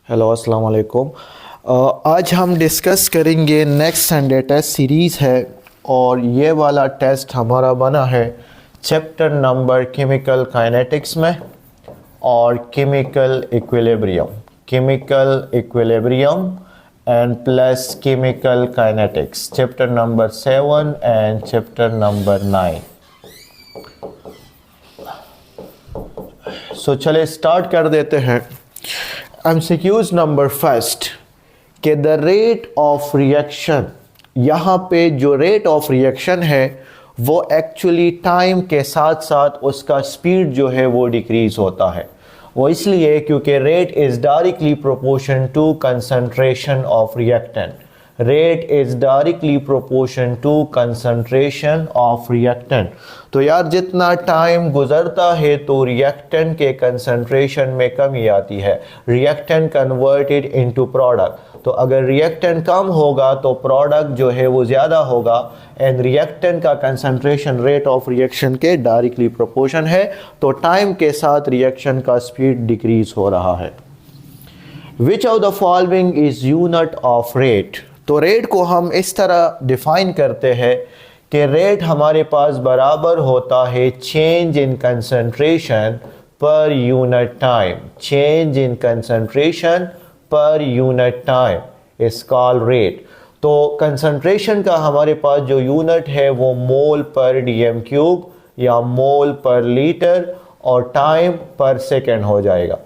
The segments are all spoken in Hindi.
हेलो अस्सलाम वालेकुम। आज हम डिस्कस करेंगे नेक्स्ट संडे टेस्ट सीरीज़ है और ये वाला टेस्ट हमारा बना है चैप्टर नंबर केमिकल काइनेटिक्स में और chemical equilibrium and plus chemical kinetics chapter number 7 and chapter number 9। चले स्टार्ट कर देते हैं। MCQs नंबर फर्स्ट के द रेट ऑफ रिएक्शन, यहाँ पे जो रेट ऑफ रिएक्शन है वो एक्चुअली टाइम के साथ साथ उसका स्पीड जो है वो डिक्रीज होता है। वो इसलिए क्योंकि rate is directly proportion to concentration of reactant. Rate is directly proportion to concentration of reactant. तो यार जितना टाइम गुजरता है तो रिएक्टेंट के कंसंट्रेशन में कमी आती है, रिएक्टेंट कन्वर्टेड इनटू प्रोडक्ट। तो अगर रिएक्टेंट कम होगा तो प्रोडक्ट जो है वो ज़्यादा होगा एंड रिएक्टेंट का कंसंट्रेशन रेट ऑफ रिएक्शन के डायरेक्टली प्रोपोर्शन है। तो टाइम के साथ रिएक्शन का स्पीड डिक्रीज हो रहा है। Which of the following is unit of rate. तो रेट को हम इस तरह डिफाइन करते हैं कि रेट हमारे पास बराबर होता है change in concentration per unit time. Change in concentration per unit time is called rate. तो कंसंट्रेशन का हमारे पास जो यूनिट है वो मोल पर डीएम क्यूब या मोल पर लीटर और टाइम पर सेकेंड हो जाएगा।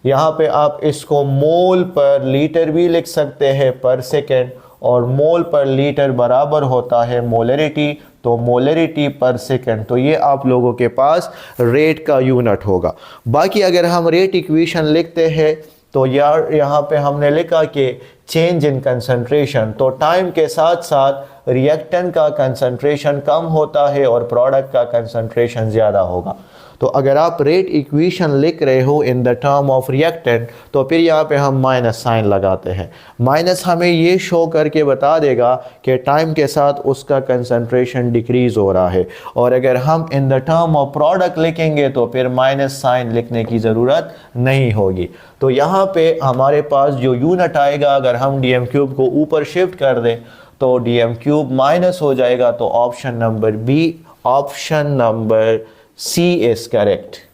यहाँ पे आप इसको मोल पर लीटर भी लिख सकते हैं पर सेकेंड, और मोल पर लीटर बराबर होता है मोलरिटी, तो मोलरिटी पर सेकेंड। तो ये आप लोगों के पास रेट का यूनिट होगा। बाकी अगर हम रेट इक्वेशन लिखते हैं तो यार यहाँ पे हमने लिखा कि चेंज इन कंसंट्रेशन, तो टाइम के साथ साथ रिएक्टेंट का कंसंट्रेशन कम होता है और प्रोडक्ट का कंसंट्रेशन ज़्यादा होगा। तो अगर आप रेट इक्वेशन लिख रहे हो in the term of reactant तो फिर यहाँ पे हम माइनस साइन लगाते हैं। माइनस हमें ये शो करके बता देगा कि टाइम के साथ उसका कंसंट्रेशन डिक्रीज हो रहा है, और अगर हम in the term of product लिखेंगे तो फिर माइनस साइन लिखने की ज़रूरत नहीं होगी। तो यहाँ पे हमारे पास जो यूनिट आएगा, अगर हम डीएम क्यूब को ऊपर शिफ्ट कर दें तो डीएम क्यूब माइनस हो जाएगा। तो option number B, option number C is correct.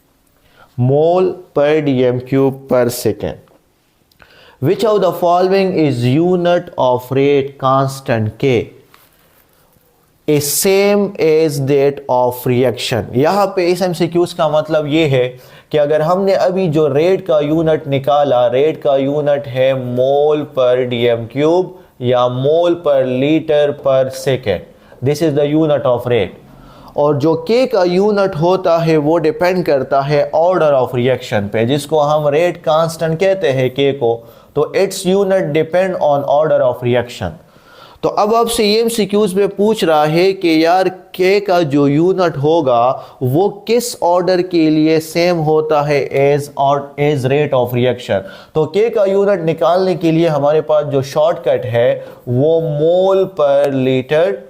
Mole per dm cube per second. Which of the following is unit of rate constant K is same as that of reaction? यहाँ पे इस MCQs का मतलब ये है कि अगर हमने अभी जो रेट का यूनिट निकाला, रेट का यूनिट है मोल पर डीएम क्यूब या मोल पर लीटर पर second. This is the unit of rate. और जो के का यूनिट होता है वो डिपेंड करता है ऑर्डर ऑफ रिएक्शन पे, जिसको हम रेट कांस्टेंट कहते हैं के को। तो its unit depend on order of reaction. तो अब आपसे ये एमसीक्यूज में पूछ रहा है कि यार के का जो यूनिट होगा वो किस ऑर्डर के लिए सेम होता है एज रेट ऑफ रिएक्शन। तो के का यूनिट निकालने के लिए हमारे पास जो शॉर्टकट है वो मोल पर लीटर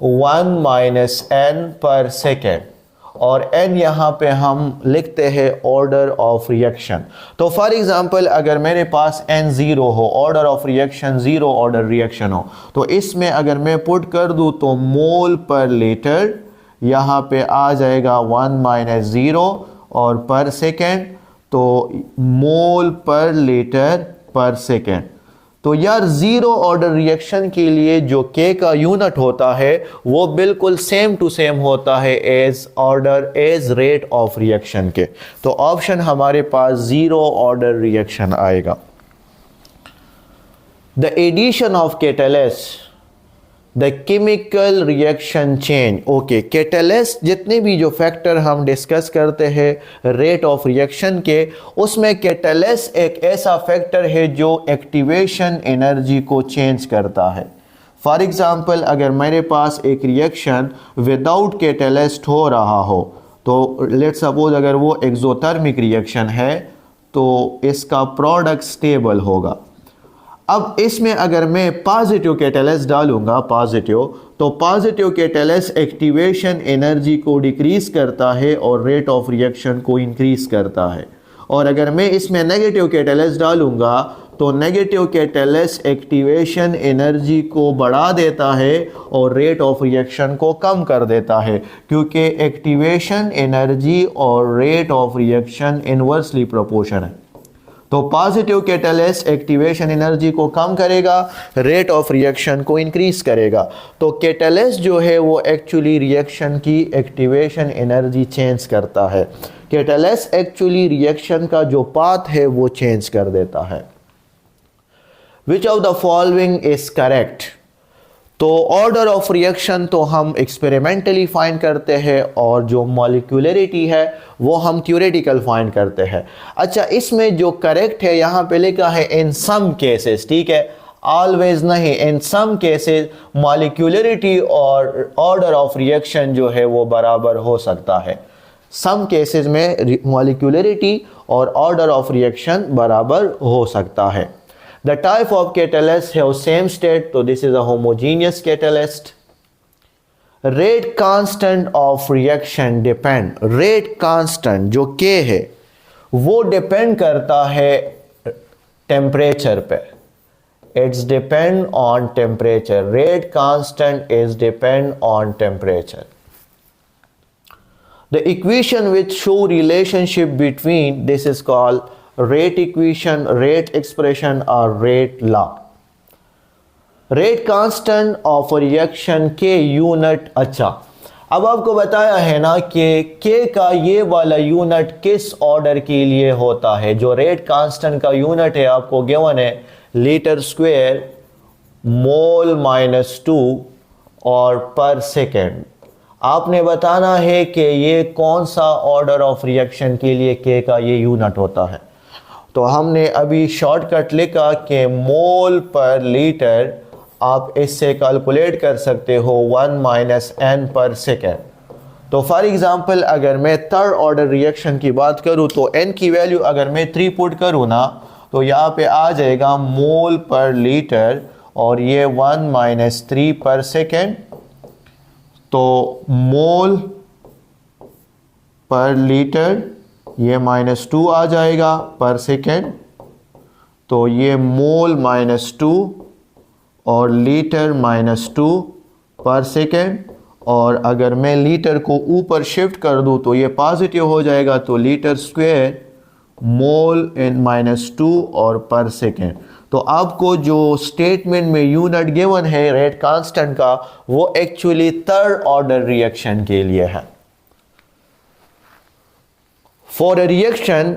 1 माइनस एन पर सेकेंड, और एन यहाँ पे हम लिखते हैं ऑर्डर ऑफ रिएक्शन। तो फॉर एग्जांपल अगर मेरे पास एन ज़ीरो हो, order of reaction zero order reaction हो, तो इसमें अगर मैं पुट कर दूँ तो मोल पर लीटर यहाँ पे आ जाएगा 1 माइनस ज़ीरो और पर सेकेंड तो मोल पर लीटर पर सेकेंड। तो यार ज़ीरो ऑर्डर रिएक्शन के लिए जो के का यूनिट होता है वो बिल्कुल सेम टू सेम होता है एज रेट ऑफ रिएक्शन के। तो ऑप्शन हमारे पास ज़ीरो ऑर्डर रिएक्शन आएगा। The addition of catalyst the chemical reaction change. Okay, catalyst जितने भी जो फैक्टर हम डिस्कस करते हैं रेट ऑफ रिएक्शन के, उसमें कैटलिस्ट एक ऐसा फैक्टर है जो एक्टिवेशन एनर्जी को चेंज करता है। फॉर एग्जांपल अगर मेरे पास एक रिएक्शन विदाउट कैटलिस्ट हो रहा हो, तो लेट्स सपोज अगर वो एक्सोथर्मिक रिएक्शन है तो इसका प्रोडक्ट स्टेबल होगा। अब इसमें अगर मैं पॉजिटिव कैटलिस्ट डालूंगा तो पॉजिटिव कैटलिस्ट एक्टिवेशन एनर्जी को डिक्रीज करता है और रेट ऑफ रिएक्शन को इंक्रीज करता है। और अगर मैं इसमें नेगेटिव कैटलिस्ट डालूंगा तो नेगेटिव कैटलिस्ट एक्टिवेशन एनर्जी को बढ़ा देता है और रेट ऑफ रिएक्शन को कम कर देता है, क्योंकि एक्टिवेशन एनर्जी और rate of reaction inversely proportion है। तो पॉजिटिव कैटलिस्ट एक्टिवेशन एनर्जी को कम करेगा, रेट ऑफ रिएक्शन को इंक्रीज करेगा। तो कैटलिस्ट जो है वो एक्चुअली रिएक्शन की एक्टिवेशन एनर्जी चेंज करता है। कैटलिस्ट एक्चुअली रिएक्शन का जो पाथ है वो चेंज कर देता है। Which of the following is correct? तो ऑर्डर ऑफ रिएक्शन तो हम एक्सपेरिमेंटली फाइंड करते हैं और जो मॉलिक्यूलरिटी है वो हम थ्योरेटिकल फाइंड करते हैं। अच्छा, इसमें जो करेक्ट है यहाँ पे लिखा है इन सम केसेस, ठीक है, ऑलवेज नहीं, इन सम केसेस मॉलिक्यूलरिटी और ऑर्डर ऑफ रिएक्शन जो है वो बराबर हो सकता है। सम केसेस में मॉलिक्यूलरिटी और ऑर्डर ऑफ रिएक्शन बराबर हो सकता है। The type of catalyst have same state, so this is a homogeneous catalyst. Rate constant of reaction depend, rate constant जो K है वो depend करता है temperature पे। It's depend on temperature. Rate constant is depend on temperature. The equation which show relationship between this is called rate equation, rate expression or rate law. Rate constant of reaction K unit। अच्छा, अब आपको बताया है ना कि K का ये वाला यूनिट किस ऑर्डर के लिए होता है। जो रेट कांस्टेंट का यूनिट है आपको गिवन है लीटर स्क्वायर, मोल -2 और पर सेकेंड। आपने बताना है कि ये कौन सा ऑर्डर ऑफ रिएक्शन के लिए K का ये यूनिट होता है। तो हमने अभी शॉर्टकट लिखा कि मोल पर लीटर आप इससे कैलकुलेट कर सकते हो 1 - n पर सेकेंड। तो फॉर एग्जांपल अगर मैं थर्ड ऑर्डर रिएक्शन की बात करूं तो n की वैल्यू अगर मैं 3 पुट करूं ना तो यहाँ पे आ जाएगा मोल पर लीटर और ये 1 - 3 पर सेकेंड। तो मोल पर लीटर ये -2 आ जाएगा पर सेकेंड। तो ये मोल -2 और लीटर -2 पर सेकेंड। और अगर मैं लीटर को ऊपर शिफ्ट कर दूं तो ये पॉजिटिव हो जाएगा, तो लीटर स्क्वायर मोल इन -2 और पर सेकेंड। तो आपको जो स्टेटमेंट में यूनिट गिवन है रेट कांस्टेंट का वो एक्चुअली थर्ड ऑर्डर रिएक्शन के लिए है। For a reaction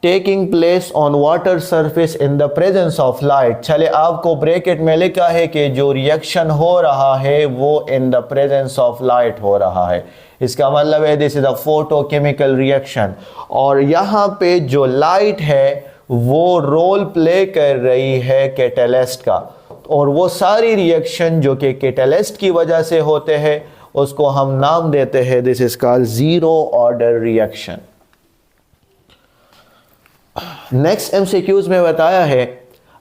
taking place on water surface in the presence of light, चले आपको ब्रैकेट में लिखा है कि जो रिएक्शन हो रहा है वो in the presence of light हो रहा है। इसका मतलब है this is a photochemical reaction और यहाँ पे जो लाइट है वो रोल प्ले कर रही है कैटलिस्ट का, और वो सारी रिएक्शन जो कि कैटलिस्ट की वजह से होते हैं उसको हम नाम देते हैं this is called zero order reaction. Next MCQs में बताया है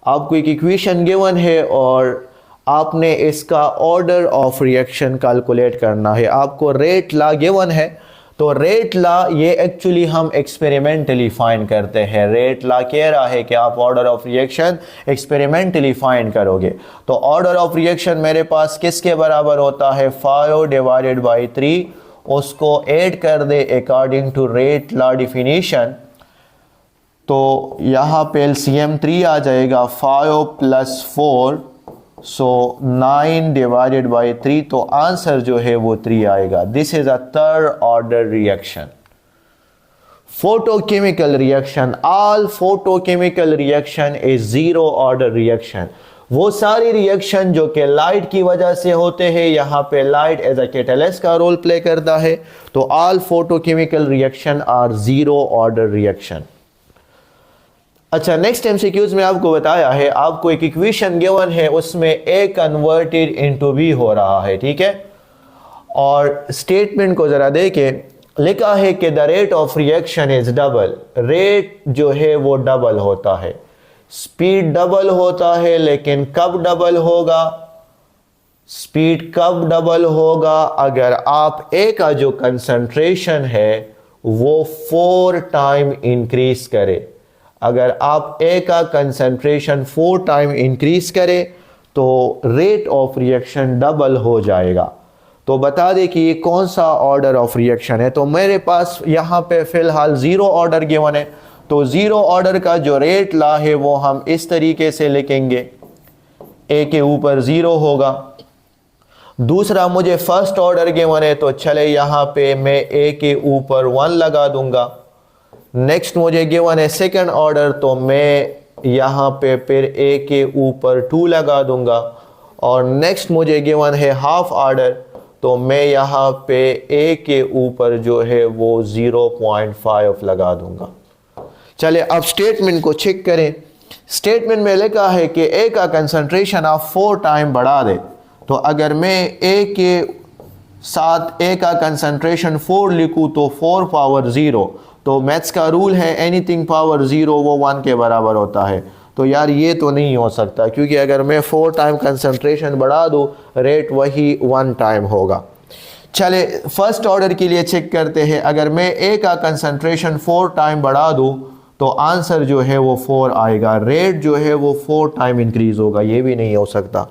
आपको एक इक्वेशन गिवन है और आपने इसका ऑर्डर ऑफ रिएक्शन कैलकुलेट करना है। आपको रेट लॉ गिवन है, तो रेट लॉ ये एक्चुअली हम एक्सपेरिमेंटली फाइंड करते हैं। रेट लॉ कह रहा है कि आप order of reaction experimentally find करोगे। तो ऑर्डर ऑफ रिएक्शन मेरे पास किसके बराबर होता है 5 डिवाइडेड बाई 3, उसको ऐड कर दे according to rate law definition. तो यहाँ पे LCM 3 आ जाएगा 5 + 4 सो 9 डिवाइडेड बाई 3, तो आंसर जो है वो 3 आएगा। This is a third order reaction. Photochemical reaction, all photochemical reaction is zero order reaction. वो सारी रिएक्शन जो कि लाइट की वजह से होते हैं, यहाँ पे लाइट एज अ कैटलिस्ट का रोल प्ले करता है। तो all photochemical reaction are zero order reaction. अच्छा, नेक्स्ट एमसीक्यूज में आपको बताया है आपको एक इक्वेशन गिवन है, उसमें A कन्वर्टेड इनटू B हो रहा है, ठीक है। और स्टेटमेंट को जरा देखें, लिखा है कि the rate of reaction is double. Rate जो है वो डबल होता है, स्पीड डबल होता है, लेकिन कब डबल होगा? स्पीड कब डबल होगा? अगर आप A का जो कंसंट्रेशन है वो 4 टाइम इंक्रीज करे। अगर आप A का कंसंट्रेशन 4 टाइम इंक्रीज करे तो रेट ऑफ रिएक्शन डबल हो जाएगा। तो बता दें कि ये कौन सा ऑर्डर ऑफ रिएक्शन है। तो मेरे पास यहाँ पे फिलहाल 0 ऑर्डर गिवन है, तो 0 ऑर्डर का जो रेट ला है वो हम इस तरीके से लिखेंगे, A के ऊपर 0 होगा। दूसरा मुझे फर्स्ट ऑर्डर गिवन है, तो चले यहाँ पे मैं A के ऊपर 1 लगा दूंगा। नेक्स्ट मुझे गिवन है सेकंड ऑर्डर, तो मैं यहाँ पे फिर A के ऊपर 2 लगा दूंगा। और नेक्स्ट मुझे गिवन है हाफ ऑर्डर, तो मैं यहाँ पे A के ऊपर जो है वो 0.5 लगा दूंगा। चले अब स्टेटमेंट को चेक करें। स्टेटमेंट में लिखा है कि A का कंसंट्रेशन आप 4 टाइम बढ़ा दे। तो अगर मैं A के साथ A का कंसंट्रेशन 4 लिखूँ तो 4 पावर 0, तो मैथ्स का रूल है एनीथिंग पावर 0 वो 1 के बराबर होता है। तो यार ये तो नहीं हो सकता, क्योंकि अगर मैं 4 टाइम कंसंट्रेशन बढ़ा दूँ रेट वही 1 टाइम होगा। चले फर्स्ट ऑर्डर के लिए चेक करते हैं। अगर मैं A का कंसंट्रेशन 4 टाइम बढ़ा दूँ तो आंसर जो है वो 4 आएगा, रेट जो है वो 4 टाइम इंक्रीज होगा, ये भी नहीं हो सकता।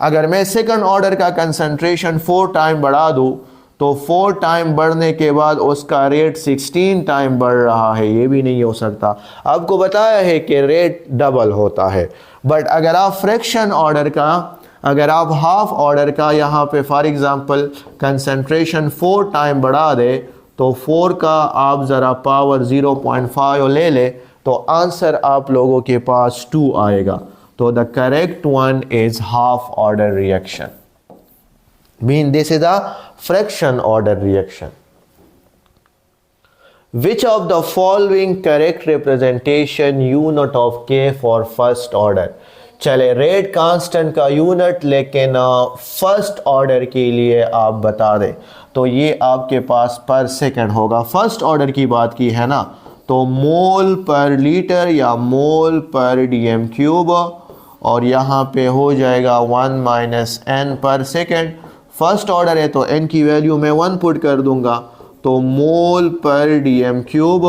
अगर मैं सेकंड ऑर्डर का कंसंट्रेशन 4 टाइम बढ़ा दूँ तो 4 टाइम बढ़ने के बाद उसका रेट 16 टाइम बढ़ रहा है, ये भी नहीं हो सकता। आपको बताया है कि रेट डबल होता है। बट अगर आप फ्रैक्शन ऑर्डर का, अगर आप हाफ ऑर्डर का यहाँ पे फॉर एग्जांपल कंसंट्रेशन 4 टाइम बढ़ा दे तो 4 का आप ज़रा पावर 0.5 ले ले तो आंसर आप लोगों के पास 2 आएगा। तो the correct one is half order reaction, mean this is a fraction order reaction. Which of the following correct representation unit of K for first order? चले रेट कांस्टेंट का यूनिट लेकिन फर्स्ट ऑर्डर के लिए आप बता दें, तो ये आपके पास पर सेकंड होगा। फर्स्ट ऑर्डर की बात की है ना, तो मोल पर लीटर या मोल पर डीएम क्यूब, और यहाँ पे हो जाएगा 1 माइनस n पर सेकंड। फर्स्ट ऑर्डर है तो n की वैल्यू मैं 1 पुट कर दूंगा, तो मोल पर डीएम क्यूब,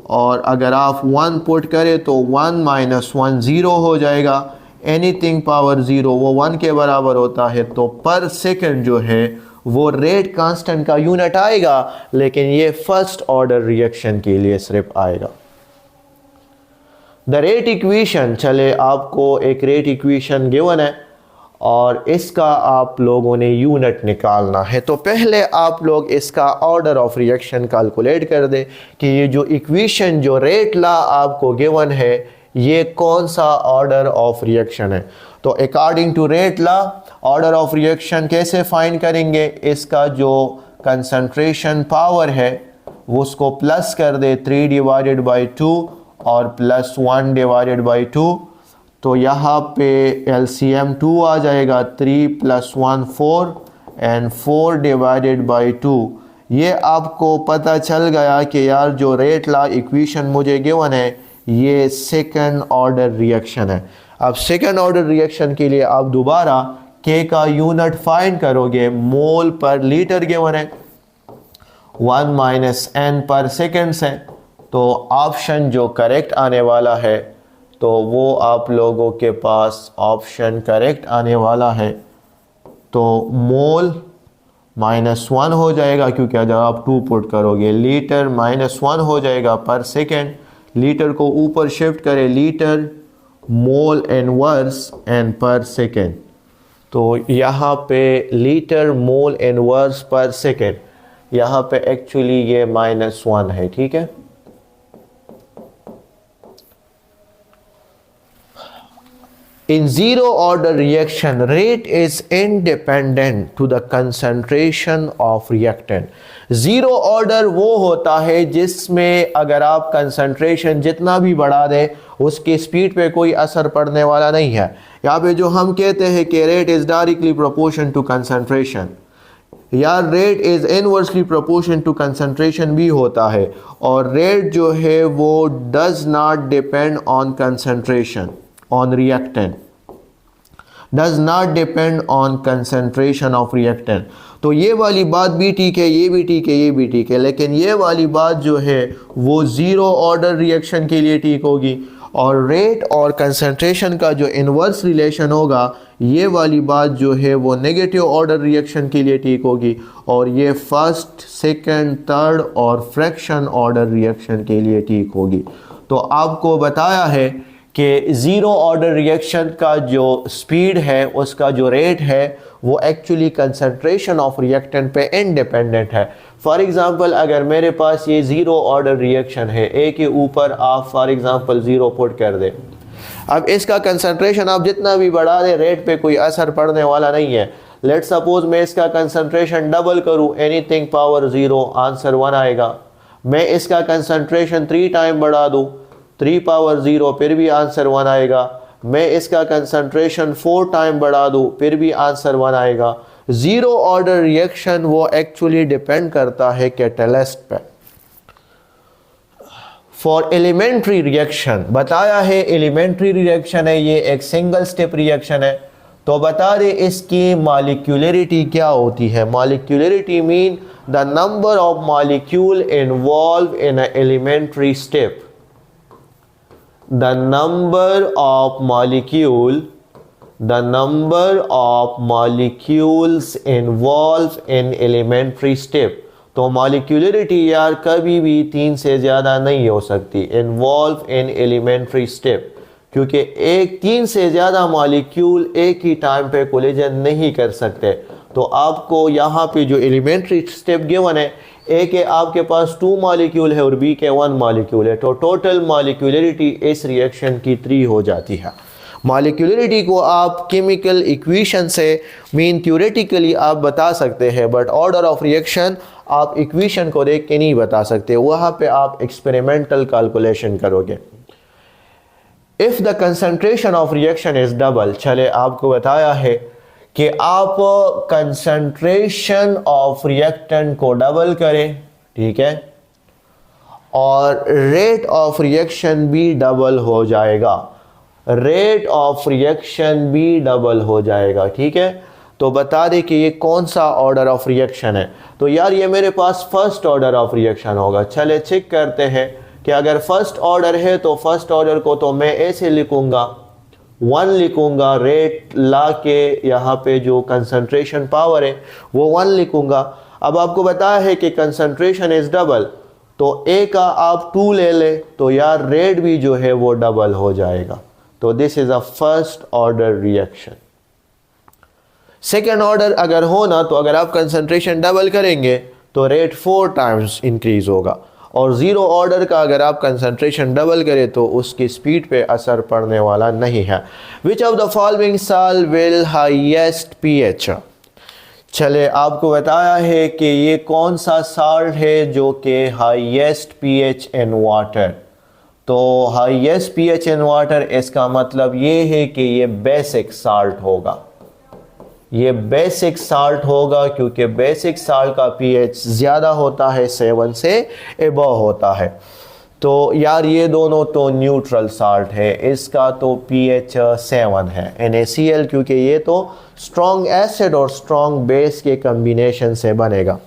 और अगर आप 1 पुट करें तो 1 माइनस 1 0 हो जाएगा। एनीथिंग पावर 0 वो 1 के बराबर होता है, तो पर सेकंड जो है वो रेट कांस्टेंट का यूनिट आएगा, लेकिन ये फर्स्ट ऑर्डर रिएक्शन के लिए सिर्फ आएगा। द रेट इक्वेशन, चले आपको एक रेट इक्वेशन गिवन है और इसका आप लोगों ने यूनिट निकालना है। तो पहले आप लोग इसका ऑर्डर ऑफ रिएक्शन कैलकुलेट कर दे कि ये जो इक्वेशन जो रेट ला आपको गिवन है ये कौन सा ऑर्डर ऑफ रिएक्शन है। तो according to rate law order of reaction कैसे फाइंड करेंगे, इसका जो कंसंट्रेशन पावर है वो उसको प्लस कर दे 3 डिवाइडेड बाई 2 और प्लस 1 डिवाइडेड बाई 2, तो यहाँ पे LCM 2 आ जाएगा, 3 प्लस 1 4 एंड 4 डिवाइडेड बाई 2। ये आपको पता चल गया कि यार जो रेट ला इक्वेशन मुझे गिवन है ये सेकंड ऑर्डर रिएक्शन है। अब सेकंड ऑर्डर रिएक्शन के लिए आप दोबारा K का यूनिट फाइंड करोगे, मोल पर लीटर गिवन है, 1 माइनस n पर सेकंड है, तो ऑप्शन जो करेक्ट आने वाला है तो वो आप लोगों के पास ऑप्शन करेक्ट आने वाला है, तो मोल -1 हो जाएगा, क्योंकि जब आप 2 पुट करोगे लीटर -1 हो जाएगा पर सेकंड। लीटर को ऊपर शिफ्ट करें, लीटर मोल इनवर्स एंड पर सेकंड, तो यहाँ पे लीटर मोल इनवर्स पर सेकंड, यहाँ पे एक्चुअली ये -1 है, ठीक है। In zero order reaction, rate is independent to the concentration of reactant. Zero order वो होता है जिसमें अगर आप concentration जितना भी बढ़ा दें उसकी स्पीड पे कोई असर पड़ने वाला नहीं है। यहाँ पे जो हम कहते हैं कि rate is directly proportion to concentration, या rate is inversely proportion to concentration भी होता है, और रेट जो है वो does not depend on concentration on reactant, does not depend on concentration of reactant। तो ये वाली बात भी ठीक है, ये भी ठीक है, ये भी ठीक है, लेकिन ये वाली बात जो है वो ज़ीरो ऑर्डर रिएक्शन के लिए ठीक होगी, और रेट और कंसंट्रेशन का जो इन्वर्स रिलेशन होगा ये वाली बात जो है वो नेगेटिव ऑर्डर रिएक्शन के लिए ठीक होगी, और ये फर्स्ट, सेकंड, थर्ड और फ्रैक्शन ऑर्डर रिएक्शन के लिए ठीक होगी। तो आपको बताया है कि ज़ीरो ऑर्डर रिएक्शन का जो स्पीड है, उसका जो रेट है वो एक्चुअली कंसंट्रेशन ऑफ रिएक्टेंट पे इंडिपेंडेंट है। फॉर एग्जांपल अगर मेरे पास ये ज़ीरो ऑर्डर रिएक्शन है, ए के ऊपर आप फॉर एग्जांपल ज़ीरो पुट कर दें, अब इसका कंसंट्रेशन आप जितना भी बढ़ा दें रेट पे कोई असर पड़ने वाला नहीं है। लेट सपोज मैं इसका कंसंट्रेशन डबल करूँ, एनीथिंग पावर ज़ीरो, आंसर 1 आएगा। मैं इसका कंसंट्रेशन 3 टाइम बढ़ा दूँ, 3 पावर ज़ीरो, फिर भी आंसर 1 आएगा। मैं इसका कंसंट्रेशन 4 टाइम बढ़ा दूँ, फिर भी आंसर 1 आएगा। ज़ीरो ऑर्डर रिएक्शन वो एक्चुअली डिपेंड करता है कैटलिस्ट पे। फॉर एलिमेंट्री रिएक्शन बताया है, एलिमेंट्री रिएक्शन है, ये एक सिंगल स्टेप रिएक्शन है। तो बता दे इसकी मॉलिक्यूलरिटी क्या होती है। Molecularity mean the number of molecule involve in a elementary step. The number of molecules involved in elementary step। तो मॉलिक्यूलरिटी यार कभी भी 3 से ज़्यादा नहीं हो सकती, इन्वॉल्व इन एलिमेंट्री स्टेप, क्योंकि 3 से ज़्यादा मॉलिक्यूल एक ही टाइम पे कोलिजन नहीं कर सकते। तो आपको यहाँ पे जो एलिमेंट्री स्टेप गिवन है, ए के आपके पास 2 मॉलिक्यूल है और बी के 1 मॉलिक्यूल है, तो टोटल मॉलिक्यूलरिटी इस रिएक्शन की 3 हो जाती है। मॉलिक्यूलरिटी को आप केमिकल इक्वेशन से मीन थ्योरेटिकली आप बता सकते हैं, बट ऑर्डर ऑफ रिएक्शन आप इक्वेशन को देख के नहीं बता सकते, वहाँ पे आप एक्सपेरिमेंटल कैलकुलेशन करोगे। If the concentration of reaction is double, चले आपको बताया है कि आप कंसंट्रेशन ऑफ रिएक्टेंट को डबल करें, ठीक है, और रेट ऑफ रिएक्शन भी डबल हो जाएगा, रेट ऑफ रिएक्शन भी डबल हो जाएगा, ठीक है। तो बता दें कि ये कौन सा ऑर्डर ऑफ रिएक्शन है। तो यार ये मेरे पास फर्स्ट ऑर्डर ऑफ रिएक्शन होगा। चले चेक करते हैं कि अगर फर्स्ट ऑर्डर है तो फर्स्ट ऑर्डर को तो मैं ऐसे लिखूंगा, 1 लिखूंगा, रेट ला के यहाँ पे जो कंसंट्रेशन पावर है वो 1 लिखूंगा। अब आपको बताया है कि कंसंट्रेशन इज डबल, तो ए का आप 2 ले ले तो यार रेट भी जो है वो डबल हो जाएगा। तो this is a first order reaction. Second order अगर हो ना, तो अगर आप कंसंट्रेशन डबल करेंगे तो रेट 4 टाइम्स इंक्रीज होगा, और ज़ीरो ऑर्डर का अगर आप कंसंट्रेशन डबल करें तो उसकी स्पीड पे असर पड़ने वाला नहीं है। Which of the following salt will highest pH. चले आपको बताया है कि ये कौन सा सॉल्ट है जो कि हाईएस्ट पीएच इन वाटर। तो हाईएस्ट पीएच इन वाटर इसका मतलब ये है कि ये बेसिक सॉल्ट होगा, ये बेसिक साल्ट होगा, क्योंकि बेसिक साल्ट का पीएच ज़्यादा होता है, 7 से एबव होता है। तो यार ये दोनों तो न्यूट्रल साल्ट है, इसका तो पीएच 7 है NaCl, क्योंकि ये तो स्ट्रॉन्ग एसिड और स्ट्रॉन्ग बेस के कम्बिनेशन से बनेगा।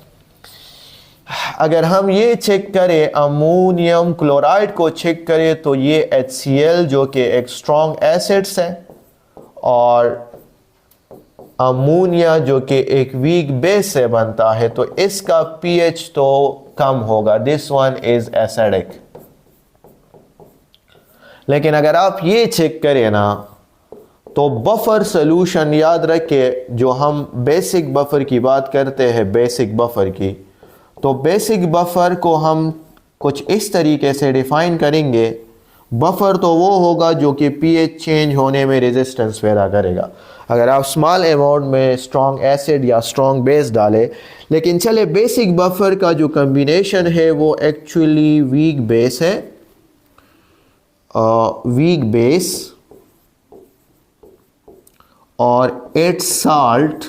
अगर हम ये चेक करें, अमोनियम क्लोराइड को चेक करें, तो ये HCl जो कि एक स्ट्रॉन्ग एसिड्स है, और अमोनिया जो कि एक वीक बेस से बनता है, तो इसका पीएच तो कम होगा, दिस वन इज एसिडिक। लेकिन अगर आप ये चेक करें ना, तो बफर सोल्यूशन याद रखें, जो हम बेसिक बफर की बात करते हैं, बेसिक बफर की, तो बेसिक बफर को हम कुछ इस तरीके से डिफाइन करेंगे। बफर तो वो होगा जो कि पीएच चेंज होने में रेजिस्टेंस पैदा करेगा। अगर आप स्मॉल अमाउंट में स्ट्रॉन्ग एसिड या स्ट्रॉन्ग बेस डालें, लेकिन चले बेसिक बफर का जो कम्बिनेशन है वो एक्चुअली वीक बेस है, वीक बेस और इट्स साल्ट,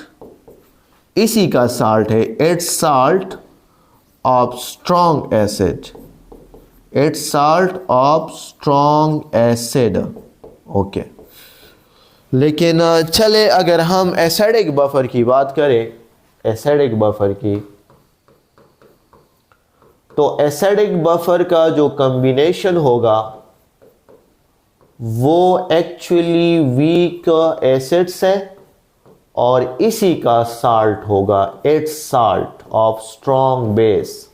इसी का साल्ट है, it's salt of strong acid, it's salt of strong acid, okay. लेकिन चले अगर हम एसिडिक बफर की बात करें, एसिडिक बफर की, तो एसिडिक बफर का जो कॉम्बिनेशन होगा वो एक्चुअली वीक एसिड से और इसी का साल्ट होगा, it's salt of strong base,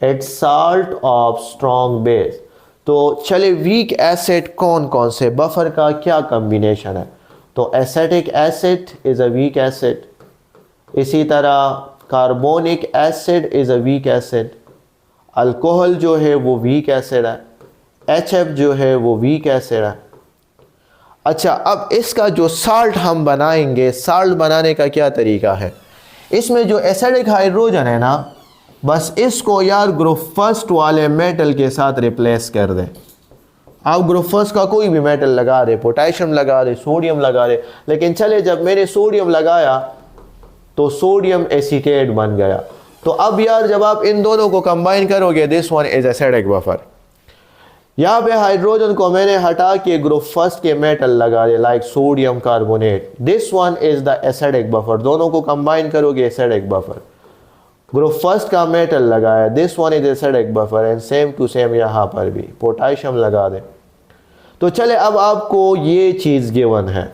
it's salt of strong base. तो चले वीक एसिड कौन कौन से, बफर का क्या कॉम्बिनेशन है, तो acetic acid is a weak acid, इसी तरह carbonic acid is a weak acid, alcohol जो है वो वीक एसिड है, HF जो है वो वीक एसिड है। अच्छा, अब इसका जो साल्ट हम बनाएंगे, साल्ट बनाने का क्या तरीका है, इसमें जो एसिडिक हाइड्रोजन है ना, बस इसको यार ग्रुप फर्स्ट वाले मेटल के साथ रिप्लेस कर दें। आप ग्रुप फर्स्ट का कोई भी मेटल लगा दे, पोटेशियम लगा दे, सोडियम लगा दे, लेकिन चले जब मैंने सोडियम लगाया तो सोडियम एसीटेट बन गया। तो अब यार जब आप इन दोनों को कंबाइन करोगे, this one is acidic buffer. यहाँ पे हाइड्रोजन को मैंने हटा के ग्रुप फर्स्ट के मेटल लगा दे, like sodium carbonate, this one is the acidic buffer. दोनों को कंबाइन करोगे एसिडिक बफर। ग्रुप फर्स्ट का मेटल लगाया, this one is acidic buffer, and same to same यहाँ पर भी पोटेशियम लगा दे। तो चले अब आपको ये चीज गिवन है।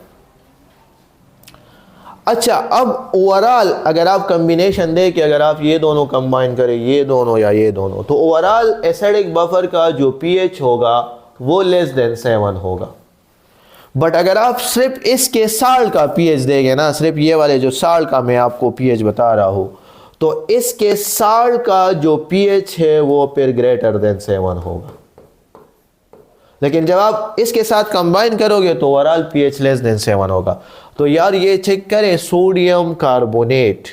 अच्छा, अब ओवरऑल अगर आप कॉम्बिनेशन दे कि अगर आप ये दोनों कंबाइन करें, ये दोनों या ये दोनों, तो ओवरऑल एसिडिक बफर का जो पीएच होगा वो लेस देन 7 होगा। बट अगर आप सिर्फ इसके साल्ट का पीएच देंगे ना, सिर्फ ये वाले जो साल्ट का मैं आपको पीएच बता रहा हूं, तो इसके साल्ट का जो पीएच है वो फिर ग्रेटर देन 7 होगा। लेकिन जब आप इसके साथ कंबाइन करोगे तो ओवरऑल पीएच लेस देन 7 होगा। तो यार ये चेक करें, सोडियम कार्बोनेट,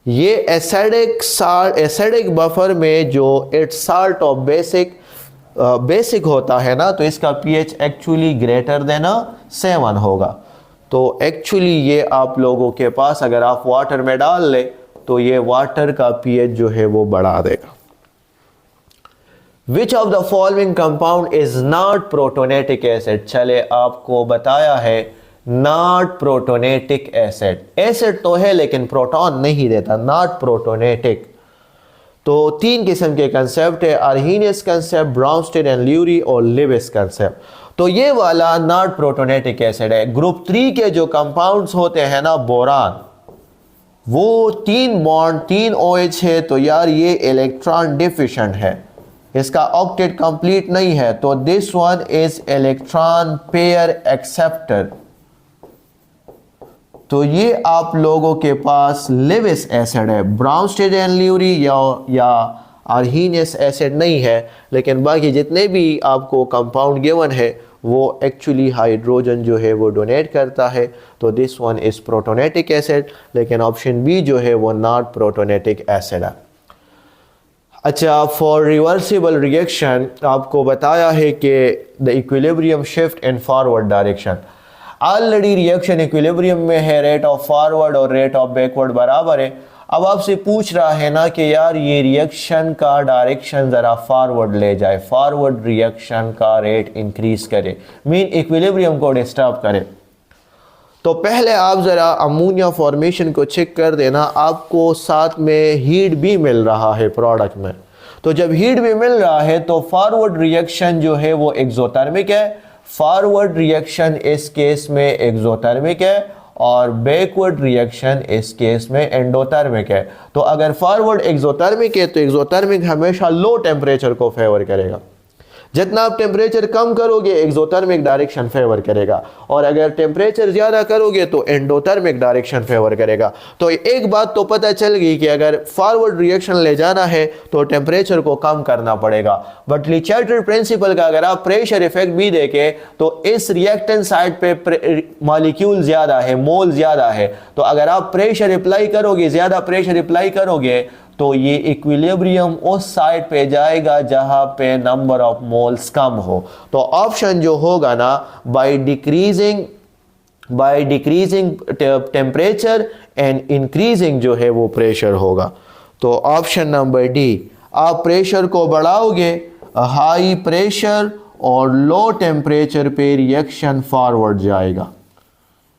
ये एसिडिक बफर में जो इट्स साल्ट ऑफ बेसिक होता है ना, तो इसका पीएच एक्चुअली ग्रेटर देन 7 होगा। तो एक्चुअली ये आप लोगों के पास अगर आप वाटर में डाल ले तो ये वाटर का पीएच जो है वो बढ़ा देगा। Which of the following compound is not protonatic acid? चले आपको बताया है not protonatic acid, एसिड तो है लेकिन प्रोटॉन नहीं देता, not protonatic। तो 3 किस्म के कंसेप्ट है, अर्हीनियस कंसेप्ट, ब्राउनस्टेड एंड ल्यूरी और लिविस कंसेप्ट। तो ये वाला नॉट प्रोटोनेटिक एसिड है। ग्रुप 3 के जो कंपाउंड्स होते हैं ना, बोरान, वो 3 बॉन्ड 3 OH है, तो यार ये इलेक्ट्रॉन डिफिशिएंट है, इसका ऑक्टेट कंप्लीट नहीं है, तो this one is electron pair acceptor. तो ये आप लोगों के पास लिविस एसिड है। ब्राउनस्टेड एंड ल्यूरी या अर्हीनियस एसिड नहीं है, लेकिन बाकी जितने भी आपको कंपाउंड गिवन है वो एक्चुअली हाइड्रोजन जो है वो डोनेट करता है। तो दिस वन इज प्रोटोनेटिक एसिड, लेकिन ऑप्शन बी जो है वो नॉट प्रोटोनेटिक एसिड है। अच्छा, फॉर रिवर्सिबल रिएक्शन आपको बताया है कि the equilibrium shift in forward direction. Already reaction equilibrium में है, रेट ऑफ फॉरवर्ड और रेट ऑफ बैकवर्ड बराबर है। अब आपसे पूछ रहा है ना कि यार ये रिएक्शन का डायरेक्शन ज़रा फॉरवर्ड ले जाए, फॉरवर्ड रिएक्शन का रेट इंक्रीज करे, मीन इक्विलिब्रियम को डिस्टर्ब करे। तो पहले आप ज़रा अमोनिया फॉर्मेशन को चेक कर देना, आपको साथ में हीट भी मिल रहा है प्रोडक्ट में। तो जब हीट भी मिल रहा है तो फॉरवर्ड रिएक्शन जो है वो एक्सोथर्मिक है, फॉरवर्ड रिएक्शन इस केस में एक्सोथर्मिक है और बैकवर्ड रिएक्शन इस केस में एंडोथर्मिक है। तो अगर फॉरवर्ड एक्सोथर्मिक है तो एक्सोथर्मिक हमेशा लो टेम्परेचर को फेवर करेगा। जितना आप टेम्परेचर कम करोगे एक्सोथर्मिक डायरेक्शन फेवर करेगा, और अगर टेम्परेचर ज़्यादा करोगे तो एंडोथर्मिक डायरेक्शन फेवर करेगा। तो एक बात तो पता चल गई कि अगर फॉरवर्ड रिएक्शन ले जाना है तो टेम्परेचर को कम करना पड़ेगा। बट ले चार्टर प्रिंसिपल का अगर आप प्रेशर इफेक्ट भी देखें तो इस रिएक्टेंट साइड पे मॉलिक्यूल ज़्यादा है, मोल ज़्यादा है, तो अगर आप प्रेशर अप्लाई करोगे, ज़्यादा प्रेशर अप्लाई करोगे तो ये इक्विलिब्रियम उस साइड पे जाएगा जहां पे नंबर ऑफ मोल्स कम हो। तो ऑप्शन जो होगा ना, by decreasing temperature and increasing जो है वो प्रेशर होगा। तो ऑप्शन नंबर डी, आप प्रेशर को बढ़ाओगे, हाई प्रेशर और लो टेम्परेचर पे रिएक्शन फॉरवर्ड जाएगा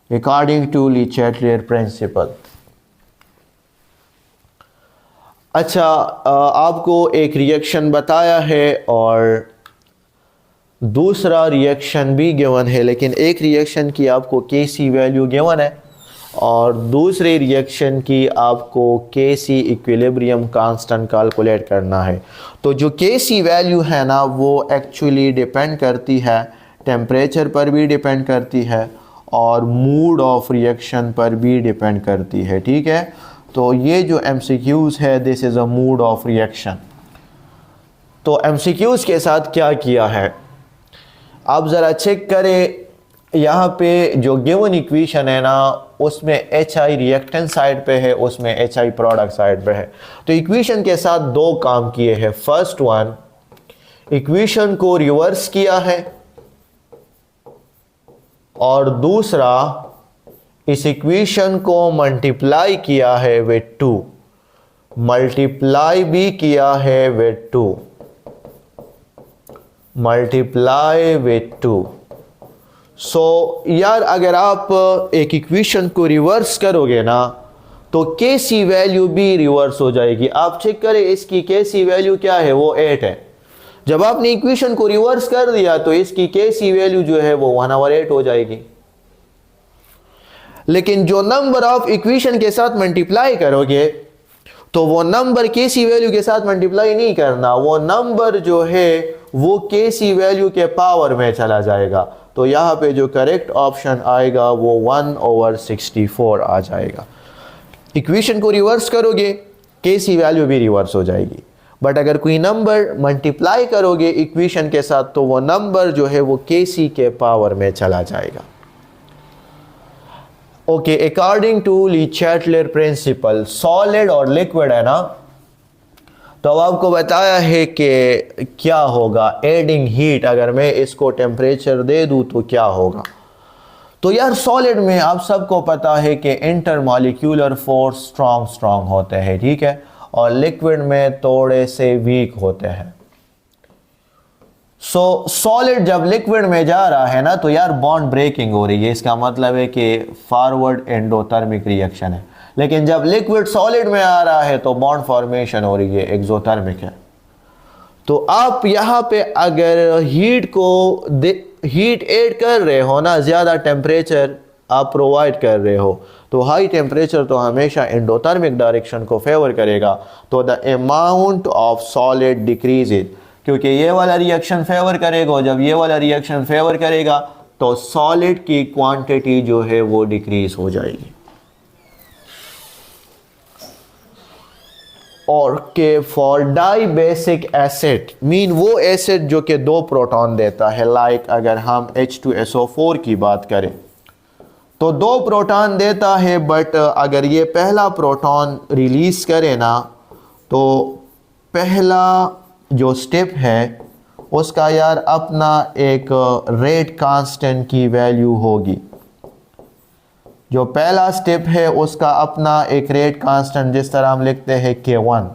अकॉर्डिंग टू ले चार्टर प्रिंसिपल। अच्छा, आपको एक रिएक्शन बताया है और दूसरा रिएक्शन भी गिवन है, लेकिन एक रिएक्शन की आपको Kc वैल्यू गिवन है और दूसरे रिएक्शन की आपको Kc इक्विलिब्रियम कांस्टेंट कैलकुलेट करना है। तो जो Kc वैल्यू है ना वो एक्चुअली डिपेंड करती है टेम्परेचर पर भी डिपेंड करती है और मूड ऑफ रिएक्शन पर भी डिपेंड करती है, ठीक है। तो ये जो MCQs है, this is a mood off reaction. तो MCQs के साथ क्या किया है आप ज़रा चेक करें। यहाँ पे जो गिवन इक्वेशन है ना उसमें HI रिएक्टेंट साइड पे है, उसमें HI प्रोडक्ट साइड पे है। तो इक्वेशन के साथ दो काम किए हैं। फर्स्ट वन, इक्वेशन को रिवर्स किया है और दूसरा इस इक्वेशन को मल्टीप्लाई किया है विद 2, मल्टीप्लाई भी किया है विद 2, मल्टीप्लाई विद 2। सो यार अगर आप एक इक्वेशन को रिवर्स करोगे ना तो Kc वैल्यू भी रिवर्स हो जाएगी। आप चेक करें इसकी Kc वैल्यू क्या है, वो 8 है। जब आपने इक्वेशन को रिवर्स कर दिया तो इसकी Kc वैल्यू जो है वो 1/8 हो जाएगी। लेकिन जो नंबर ऑफ इक्वेशन के साथ मल्टीप्लाई करोगे तो वो नंबर Kc वैल्यू के साथ मल्टीप्लाई नहीं करना, वो नंबर जो है वो Kc वैल्यू के पावर में चला जाएगा। तो यहाँ पे जो करेक्ट ऑप्शन आएगा वो 1/64 आ जाएगा। इक्वेशन को रिवर्स करोगे Kc वैल्यू भी रिवर्स हो जाएगी, बट अगर कोई नंबर मल्टीप्लाई करोगे इक्वेशन के साथ तो वो नंबर जो है वो Kc के पावर में चला जाएगा। Okay, according to Le Chatelier principle, solid और लिक्विड है ना, तो अब आपको बताया है कि क्या होगा एडिंग हीट, अगर मैं इसको टेम्परेचर दे दूं तो क्या होगा। तो यार सॉलिड में आप सबको पता है कि इंटरमॉलिक्यूलर फोर्स स्ट्रॉन्ग होते हैं, ठीक है, और लिक्विड में थोड़े से वीक होते हैं। सो सॉलिड जब लिक्विड में जा रहा है ना तो यार बॉन्ड ब्रेकिंग हो रही है, इसका मतलब है कि फॉरवर्ड एंडोथर्मिक रिएक्शन है। लेकिन जब लिक्विड सॉलिड में आ रहा है तो बॉन्ड फॉर्मेशन हो रही है, एक्सोथर्मिक है। तो आप यहाँ पे अगर हीट ऐड कर रहे हो ना, ज़्यादा टेम्परेचर आप प्रोवाइड कर रहे हो, तो हाई टेम्परेचर तो हमेशा एंडोथर्मिक डायरेक्शन को फेवर करेगा। तो the amount of solid decreases, क्योंकि ये वाला रिएक्शन फेवर करेगा, जब ये वाला रिएक्शन फेवर करेगा तो सॉलिड की क्वांटिटी जो है वो डिक्रीज हो जाएगी। और K for dibasic acid मीन वो एसिड जो कि 2 प्रोटॉन देता है, लाइक अगर हम H2SO4 की बात करें तो 2 प्रोटॉन देता है, बट अगर ये पहला प्रोटॉन रिलीज करे ना तो पहला जो स्टेप है उसका यार अपना एक रेट कांस्टेंट की वैल्यू होगी। जो पहला स्टेप है उसका अपना एक रेट कांस्टेंट, जिस तरह हम लिखते हैं K1।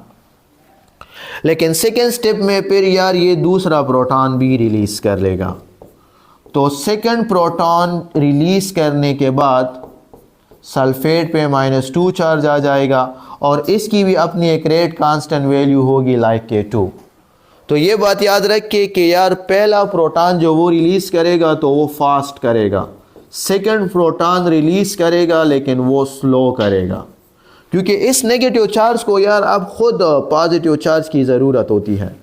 लेकिन सेकेंड स्टेप में फिर यार ये दूसरा प्रोटॉन भी रिलीज कर लेगा। तो सेकेंड प्रोटॉन रिलीज करने के बाद सल्फेट पे -2 चार्ज आ जाएगा और इसकी भी अपनी एक रेट कांस्टेंट वैल्यू होगी लाइक K2। तो ये बात याद रखिए कि यार पहला प्रोटॉन जो वो रिलीज करेगा तो वो फास्ट करेगा, सेकंड प्रोटॉन रिलीज करेगा लेकिन वो स्लो करेगा, क्योंकि इस नेगेटिव चार्ज को यार अब खुद पॉजिटिव चार्ज की ज़रूरत होती है।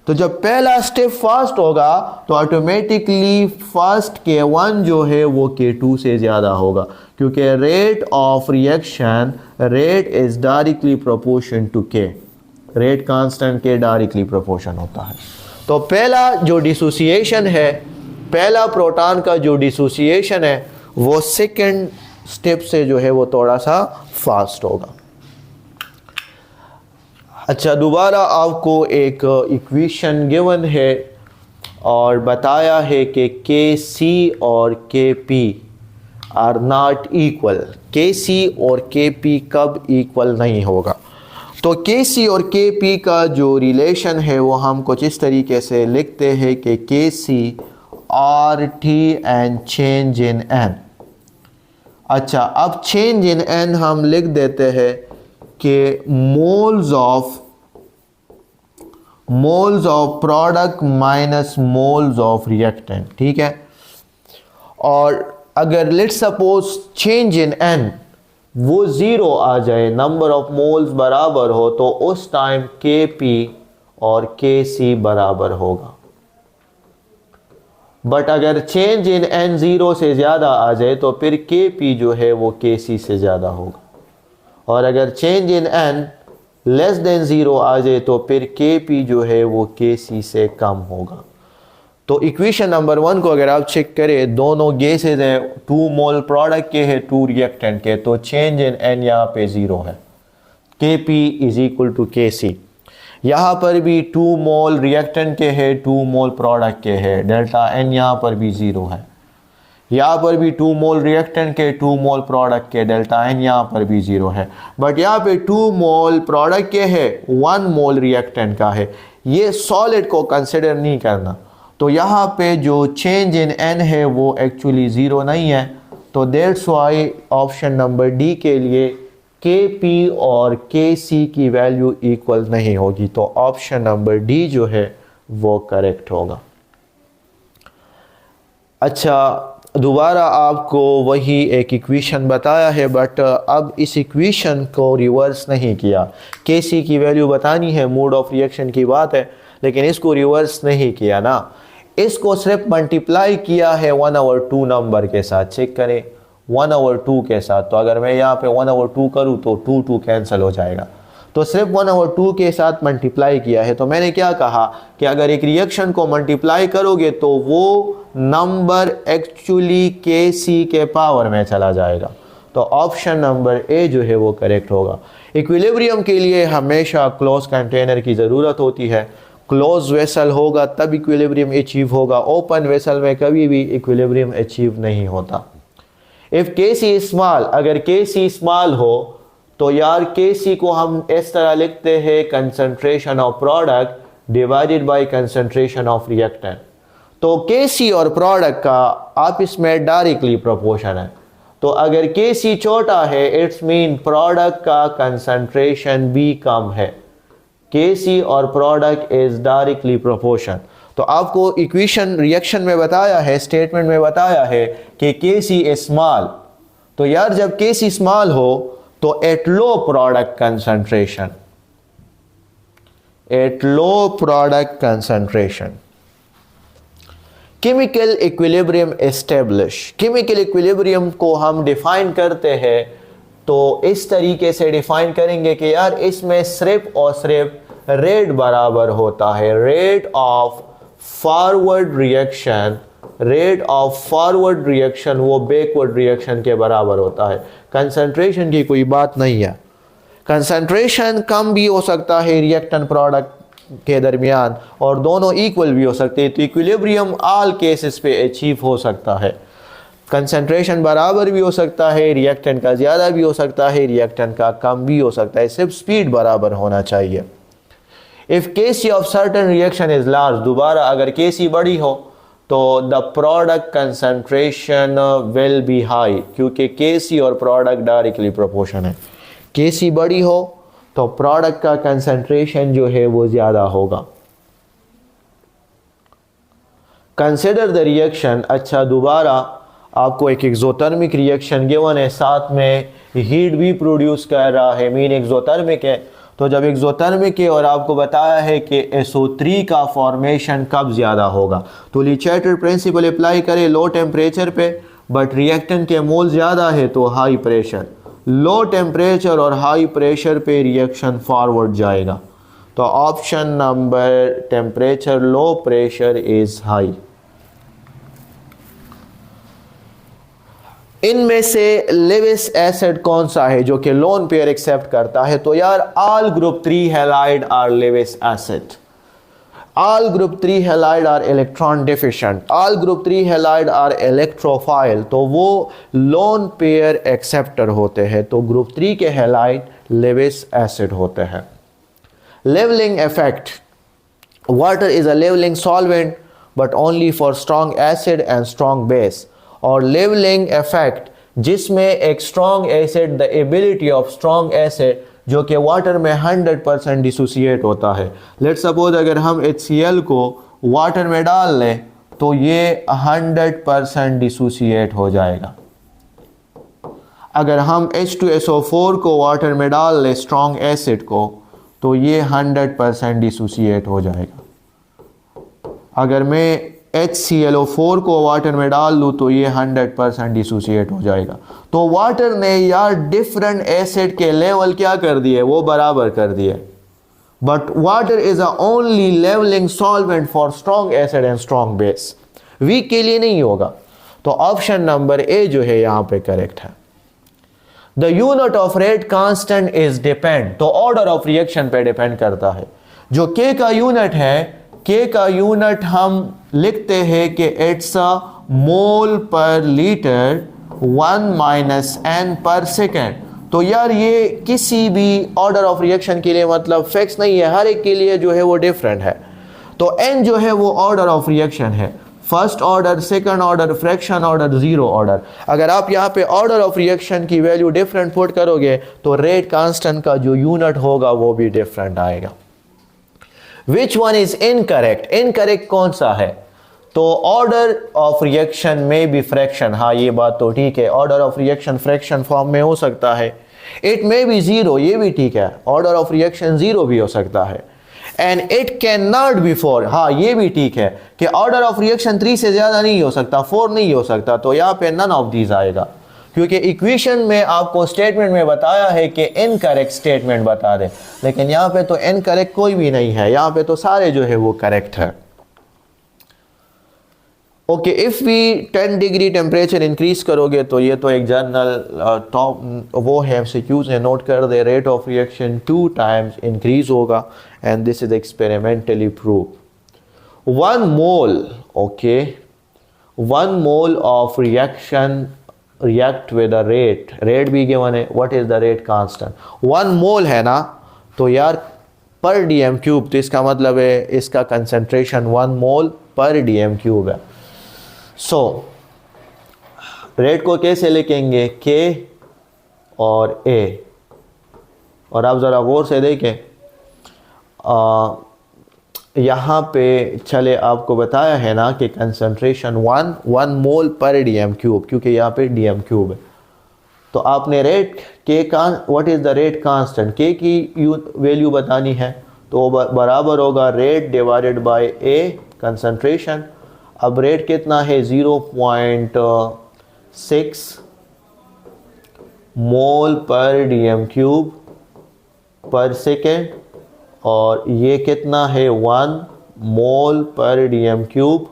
तो जब पहला स्टेप फास्ट होगा तो ऑटोमेटिकली फर्स्ट K1 जो है वो K2 से ज़्यादा होगा, क्योंकि rate of reaction rate is directly proportion to K, rate constant के डायरेक्टली प्रोपोर्शन होता है। तो पहला जो डिसोसिएशन है, पहला प्रोटॉन का जो डिसोसिएशन है वो सेकंड स्टेप से जो है वो थोड़ा सा फास्ट होगा। अच्छा, दोबारा आपको एक इक्वेशन गिवन है और बताया है कि Kc और Kp are not equal. Kc और Kp कब इक्वल नहीं होगा? तो Kc और Kp का जो रिलेशन है वो हम कुछ इस तरीके से लिखते हैं कि Kc RT and change in n। अच्छा, अब चेंज इन n हम लिख देते हैं के moles of product minus moles of reactant, ठीक है। और अगर let's suppose change in n वो 0 आ जाए, नंबर ऑफ मोल्स बराबर हो, तो उस टाइम Kp और Kc बराबर होगा। बट अगर चेंज इन n 0 से ज़्यादा आ जाए तो फिर Kp जो है वो Kc से ज़्यादा होगा, और अगर change in n less than 0 आ जाए तो फिर Kp जो है वो Kc से कम होगा। तो इक्वेशन नंबर 1 को अगर आप चेक करें, दोनों गैसेज हैं, 2 मोल प्रोडक्ट के हैं, 2 रिएक्टेंट के, तो चेंज इन n यहाँ पे 0 है, Kp is equal to Kc। यहाँ पर भी 2 मोल रिएक्टेंट के हैं, 2 मोल प्रोडक्ट के हैं, डेल्टा n यहाँ पर भी 0 है। यहाँ पर भी 2 मोल रिएक्टेंट के, 2 मोल प्रोडक्ट के, डेल्टा n यहाँ पर भी 0 है। बट यहाँ पे 2 मोल प्रोडक्ट के है, 1 मोल रिएक्टेंट का है, ये सॉलिड को कंसिडर नहीं करना। तो यहाँ पे जो चेंज इन n है वो एक्चुअली 0 नहीं है, तो that's why option number D के लिए Kp और Kc की वैल्यू इक्वल नहीं होगी, तो ऑप्शन नंबर डी जो है वो करेक्ट होगा। अच्छा, दोबारा आपको वही एक इक्वेशन बताया है, बट अब इस इक्वेशन को रिवर्स नहीं किया। Kc की वैल्यू बतानी है, मोड ऑफ रिएक्शन की बात है, लेकिन इसको रिवर्स नहीं किया ना, इसको सिर्फ मल्टीप्लाई किया है 1/2 नंबर के साथ। चेक करें 1/2 के साथ, तो अगर मैं यहाँ पे 1/2 करूँ तो 2 कैंसिल हो जाएगा, तो सिर्फ 1/2 के साथ मल्टीप्लाई किया है। तो मैंने क्या कहा कि अगर एक रिएक्शन को मल्टीप्लाई करोगे तो वो नंबर एक्चुअली Kc के पावर में चला जाएगा, तो ऑप्शन नंबर ए जो है वो करेक्ट होगा। इक्विलिब्रियम के लिए हमेशा क्लोज कंटेनर की ज़रूरत होती है, क्लोज वेसल होगा तब इक्विलिब्रियम अचीव होगा, ओपन वेसल में कभी भी इक्विलिब्रियम अचीव नहीं होता। इफ़ Kc स्मॉल, अगर Kc स्मॉल हो तो यार Kc को हम इस तरह लिखते हैं concentration of product divided by concentration of reactant. तो Kc और प्रोडक्ट का आपस में डायरेक्टली प्रोपोर्शन है, तो अगर Kc छोटा है इट्स मीन प्रोडक्ट का कंसंट्रेशन भी कम है। Kc और प्रोडक्ट इज डायरेक्टली प्रोपोर्शन। तो आपको इक्वेशन रिएक्शन में बताया है, स्टेटमेंट में बताया है कि Kc इज स्मॉल, तो यार जब Kc स्मॉल हो तो at low product concentration chemical equilibrium establish. Chemical equilibrium को हम डिफाइन करते हैं तो इस तरीके से डिफाइन करेंगे कि यार इसमें सिर्फ और सिर्फ रेट बराबर होता है, रेट ऑफ फॉरवर्ड रिएक्शन वो बैकवर्ड रिएक्शन के बराबर होता है। कंसंट्रेशन की कोई बात नहीं है, कंसंट्रेशन कम भी हो सकता है रिएक्टेंट प्रोडक्ट के दरमियान और दोनों इक्वल भी हो सकते हैं, तो इक्विलिब्रियम ऑल केसेस पे अचीव हो सकता है। कंसंट्रेशन बराबर भी हो सकता है, रिएक्टेंट का ज़्यादा भी हो सकता है, रिएक्टेंट का कम भी हो सकता है, सिर्फ स्पीड बराबर होना चाहिए। If Kc of certain reaction is large, दोबारा अगर Kc बड़ी हो तो the product concentration will be high, क्योंकि Kc और प्रोडक्ट डायरेक्टली प्रोपोर्शन है। Kc बड़ी हो तो प्रोडक्ट का कंसंट्रेशन जो है वो ज़्यादा होगा। Consider the reaction. अच्छा, दोबारा आपको एक एक्सोथर्मिक रिएक्शन गिवन है, साथ में हीट भी प्रोड्यूस कर रहा है, मीन एक्सोथर्मिक है। तो जब एक्सोथर्मिक है और आपको बताया है कि SO3 का फॉर्मेशन कब ज़्यादा होगा, तो ली चार्टर प्रिंसिपल अप्लाई करें लो टेम्परेचर पे, बट रिएक्टेंट के मोल ज़्यादा है तो हाई प्रेशर, लो टेम्परेचर और हाई प्रेशर पे रिएक्शन फॉरवर्ड जाएगा। तो option number temperature low, pressure is high. इनमें से लेविस एसिड कौन सा है जो कि लोन पेयर एक्सेप्ट करता है? तो यार all group 3 halide are Lewis acid, all group 3 halide are electron deficient, all group 3 halide are electrophile, तो वो लोन पेयर एक्सेप्टर होते हैं, तो ग्रुप 3 के हैलाइड लेविस एसिड होते हैं। Levelling effect, water is a levelling solvent but only for strong acid and strong base, और लेवलिंग इफेक्ट जिसमें एक strong acid the ability of strong acid जो कि वाटर में 100% डिसोसिएट होता है। लेट सपोज अगर हम HCl को वाटर में डाल लें तो ये 100% डिसोसिएट हो जाएगा। अगर हम H2SO4 को वाटर में डाल लें स्ट्रॉन्ग एसिड को तो ये 100% डिसोसिएट हो जाएगा। अगर मैं HClO4 को वाटर में डाल दूँ तो ये 100% डिसोसिएट हो जाएगा। तो वाटर ने यार डिफरेंट एसिड के लेवल क्या कर दिए, वो बराबर कर दिए। But water is a only levelling solvent for strong acid and strong base, weak के लिए नहीं होगा। तो ऑप्शन नंबर ए जो है यहाँ पे करेक्ट है। The unit of rate constant is depend, तो ऑर्डर ऑफ रिएक्शन पे डिपेंड करता है। जो के का यूनिट है, के का यूनिट हम लिखते हैं कि इट्स अ मोल पर लीटर 1 - n पर सेकेंड। तो यार ये किसी भी ऑर्डर ऑफ रिएक्शन के लिए मतलब फिक्स नहीं है, हर एक के लिए जो है वो डिफरेंट है। तो n जो है वो ऑर्डर ऑफ रिएक्शन है, first order, second order, fraction order, zero order. अगर आप यहाँ पे ऑर्डर ऑफ रिएक्शन की वैल्यू डिफरेंट पुट करोगे तो रेट कांस्टेंट का जो यूनिट होगा वो भी डिफरेंट आएगा। Which one is incorrect, incorrect कौन सा है? तो ऑर्डर ऑफ रिएक्शन में भी फ्रैक्शन, हाँ ये बात तो ठीक है, order of reaction fraction form में हो सकता है। इट में भी जीरो, ये भी ठीक है, ऑर्डर ऑफ रिएक्शन जीरो भी हो सकता है। And it can not be 4, हाँ ये भी ठीक है कि ऑर्डर ऑफ रिएक्शन 3 से ज्यादा नहीं हो सकता, 4 नहीं हो सकता। तो यहाँ पे नन ऑफ दीज आएगा, क्योंकि इक्वेशन में आपको स्टेटमेंट में बताया है कि इनकरेक्ट स्टेटमेंट बता दे, लेकिन यहाँ पे तो इनकरेक्ट कोई भी नहीं है, यहाँ पे तो सारे जो है वो करेक्ट है। Okay, if we 10 degree temperature increase करोगे तो ये तो एक जनरल टॉप वो है, एमसीक्यूज है, नोट कर दे। Rate of reaction 2 times increase होगा and this is experimentally prove. 1 mole, okay, 1 mole of reaction react with a rate, rate भी गिवन है, what is the rate constant? 1 mole है ना, तो यार पर डीएम क्यूब, तो इसका मतलब है इसका कंसेंट्रेशन 1 मोल पर डीएम क्यूब है। सो रेट को कैसे लिखेंगे? के और ए। और आप ज़रा गौर से देखें, यहाँ पे चले आपको बताया है ना कि कंसंट्रेशन 1 मोल पर डीएम क्यूब, क्योंकि यहाँ पे डीएम क्यूब है। तो आपने रेट के का what is the rate constant, के की वैल्यू बतानी है, तो बराबर होगा rate divided by A concentration. अब रेट कितना है? 0.6 मोल पर डीएम क्यूब पर सेकेंड, और ये कितना है? 1 मोल पर डीएम क्यूब।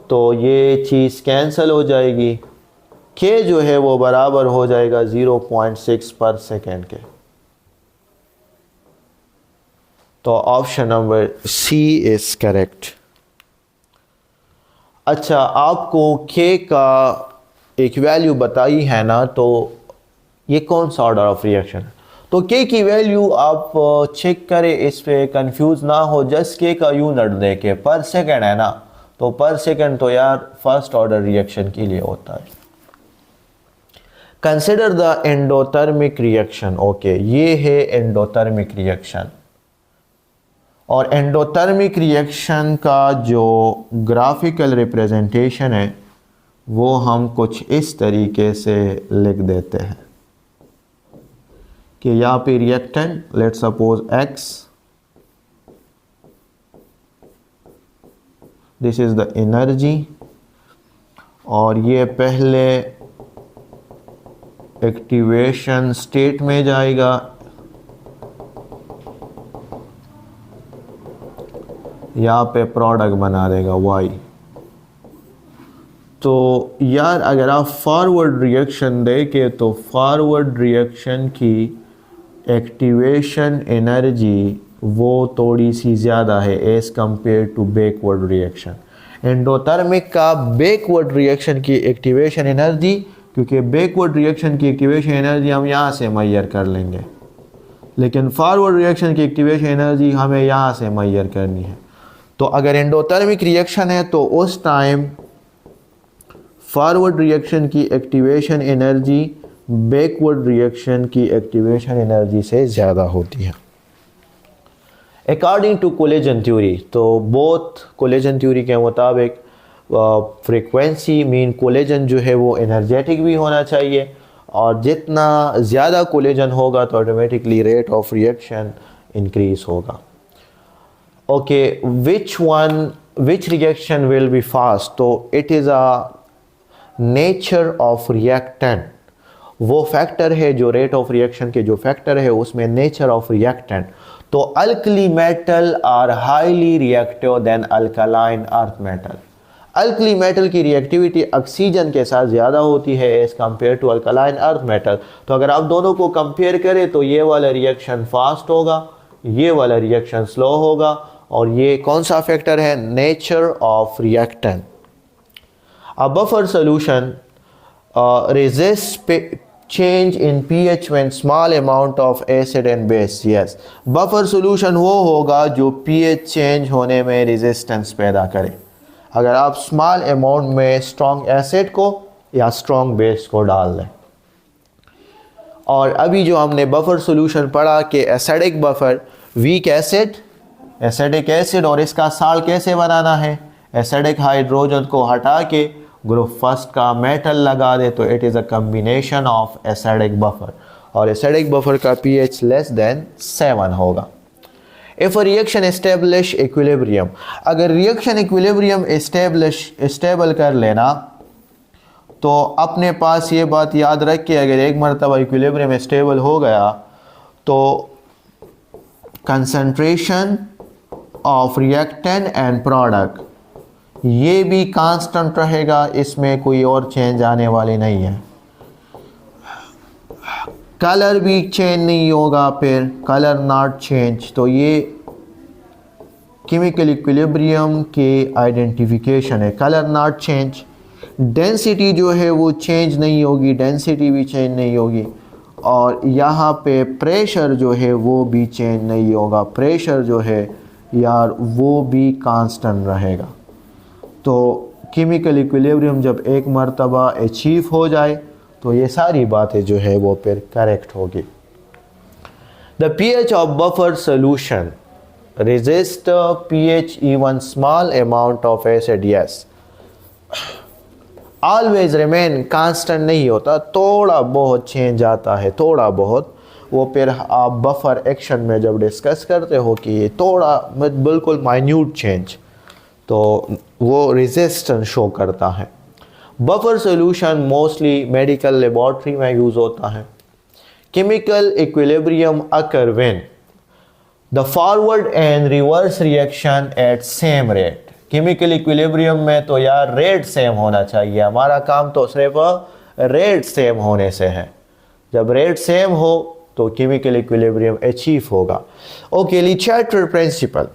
तो ये चीज़ कैंसिल हो जाएगी, के जो है वो बराबर हो जाएगा 0.6 पर सेकेंड के। तो option number C is correct. अच्छा, आपको के का एक वैल्यू बताई है ना, तो ये कौन सा ऑर्डर ऑफ रिएक्शन है? तो के की वैल्यू आप चेक करें, इस पे कंफ्यूज ना हो, जस्ट के का यूनिट देके पर सेकंड है ना, तो पर सेकंड तो यार फर्स्ट ऑर्डर रिएक्शन के लिए होता है। Consider the endothermic reaction, okay, ये है एंडोथर्मिक रिएक्शन। और एंडोथर्मिक रिएक्शन का जो ग्राफिकल रिप्रेजेंटेशन है वो हम कुछ इस तरीके से लिख देते हैं कि यहाँ पे reactant, let suppose X, this is the energy, और ये पहले एक्टिवेशन स्टेट में जाएगा, यहाँ पे प्रोडक्ट बना देगा Y। तो यार अगर आप फॉरवर्ड रिएक्शन देखें तो फॉरवर्ड रिएक्शन की एक्टिवेशन एनर्जी वो थोड़ी सी ज़्यादा है as compare to backward reaction. Endothermic का बैकवर्ड रिएक्शन की एक्टिवेशन एनर्जी, क्योंकि बैकवर्ड रिएक्शन की एक्टिवेशन एनर्जी हम यहाँ से मेजर कर लेंगे, लेकिन फॉरवर्ड रिएक्शन की एक्टिवेशन एनर्जी हमें यहाँ से मेजर करनी है। तो अगर एंडोथर्मिक रिएक्शन है तो उस टाइम फॉरवर्ड रिएक्शन की एक्टिवेशन एनर्जी बैकवर्ड रिएक्शन की एक्टिवेशन एनर्जी से ज़्यादा होती है। अकॉर्डिंग टू कोलेजन थ्योरी, तो बोथ कोलेजन थ्योरी के मुताबिक फ्रीक्वेंसी मीन कोलेजन जो है वो एनर्जेटिक भी होना चाहिए, और जितना ज़्यादा कोलेजन होगा तो automatically rate of reaction increase होगा। Okay, which reaction will be fast? तो it is a nature of reactant, वो फैक्टर है जो रेट ऑफ रिएक्शन के जो फैक्टर है उसमें नेचर ऑफ रिएक्टेंट। तो alkali metal are highly reactive than alkaline earth metal. Alkali metal की रिएक्टिविटी ऑक्सीजन के साथ ज़्यादा होती है as compare to alkaline earth metal. तो अगर आप दोनों को कंपेयर करें तो ये वाला रिएक्शन फास्ट होगा, ये वाला रिएक्शन स्लो होगा, और ये कौन सा फैक्टर है? Nature of reactant. A buffer solution resist change in pH when small amount of acid and base. Yes, buffer solution वो होगा जो pH चेंज होने में रेजिस्टेंस पैदा करे। अगर आप स्मॉल अमाउंट में स्ट्रॉन्ग एसिड को या स्ट्रॉन्ग बेस को डाल दें। और अभी जो हमने बफर सोल्यूशन पढ़ा कि acidic buffer, weak acid, acidic acid, और इसका साल्ट कैसे बनाना है? एसिडिक हाइड्रोजन को हटा के ग्रुप फर्स्ट का मेटल लगा दे तो it is a combination of acidic buffer, और एसिडिक बफर का pH लेस देन 7 होगा। If a reaction establish equilibrium, अगर रिएक्शन इक्विलिब्रियम स्टेबल कर लेना, तो अपने पास ये बात याद रख के अगर एक मरतबा इक्विलिब्रियम स्टेबल हो गया तो concentration of reactant and product ये भी कांस्टेंट रहेगा, इसमें कोई और चेंज आने वाली नहीं है। कलर भी चेंज नहीं होगा, फिर कलर नॉट चेंज। तो ये केमिकल इक्विलिब्रियम के आइडेंटिफिकेशन है, कलर नॉट चेंज। डेंसिटी जो है वो चेंज नहीं होगी, डेंसिटी भी चेंज नहीं होगी, और यहाँ पे प्रेशर जो है वो भी चेंज नहीं होगा, प्रेशर जो है यार वो भी कांस्टेंट रहेगा। तो केमिकल इक्विलिब्रियम जब एक मरतबा अचीव हो जाए तो ये सारी बातें जो है वो फिर करेक्ट होगी। The pH of buffer solution resist pH even small amount of acid, yes, always remain constant नहीं होता, थोड़ा बहुत चेंज आता है, थोड़ा बहुत। वो फिर आप बफर एक्शन में जब डिस्कस करते हो कि ये थोड़ा बिल्कुल माइन्यूट चेंज, तो वो रेजिस्टेंस शो करता है। Buffer solution mostly medical laboratory में यूज़ होता है। Chemical equilibrium occur when the forward and reverse reaction at same rate. Chemical equilibrium में तो यार रेट सेम होना चाहिए, हमारा काम तो सिर्फ रेट सेम होने से है। जब रेट सेम हो तो केमिकल इक्विलिब्रियम अचीव होगा। ओके, लिचैटर प्रिंसिपल,